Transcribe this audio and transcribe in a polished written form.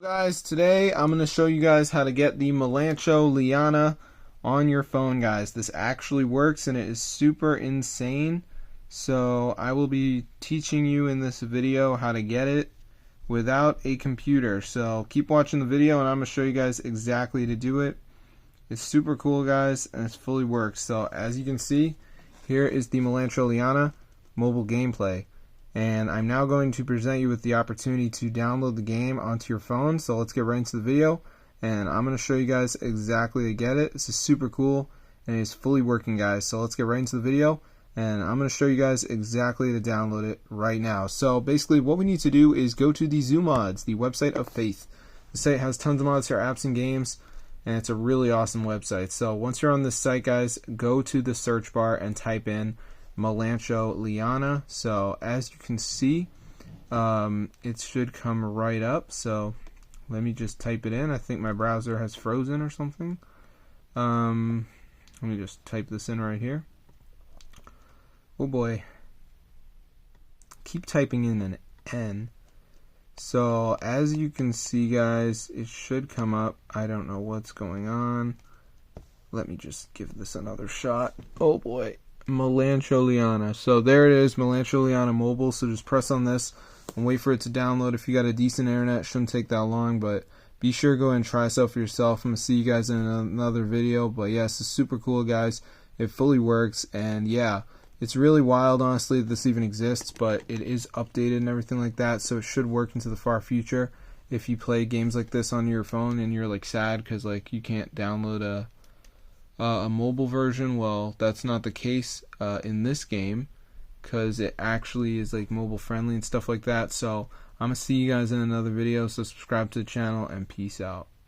Guys, today I'm going to show you guys how to get the MelanCholianna on your phone, guys. This actually works and it is super insane. So I will be teaching you in this video how to get it without a computer. So keep watching the video and I'm going to show you guys exactly to do it. It's super cool, guys, and it fully works. So as you can see, here is the MelanCholianna mobile gameplay. And I'm now going to present you with the opportunity to download the game onto your phone. So let's get right into the video, and I'm going to show you guys exactly to get it. This is super cool and it is fully working, guys. So let's get right into the video, and I'm going to show you guys exactly to download it right now. So basically what we need to do is go to the Zoo Mods, the website of faith. The site has tons of mods for apps and games, and it's a really awesome website. So once you're on this site, guys, go to the search bar and type in MelanCholianna. So as you can see, it should come right up. So let me just type it in. I think my browser has frozen or something. Let me just type this in right here. Oh boy, keep typing in an N. So as you can see, guys, it should come up. I don't know what's going on. Let me just give this another shot. Oh boy, MelanCholianna. So there it is, MelanCholianna mobile. So just press on this and wait for it to download. If you got a decent internet, it shouldn't take that long, but be sure to go ahead and try this out for yourself. I'm gonna see you guys in another video. But yeah, this is super cool, guys. It fully works, and yeah, it's really wild, honestly, that this even exists, but it is updated and everything like that, so it should work into the far future. If you play games like this on your phone and you're like sad because like you can't download a mobile version, well, that's not the case in this game, because it actually is like mobile friendly and stuff like that. So I'm gonna see you guys in another video, so subscribe to the channel and peace out.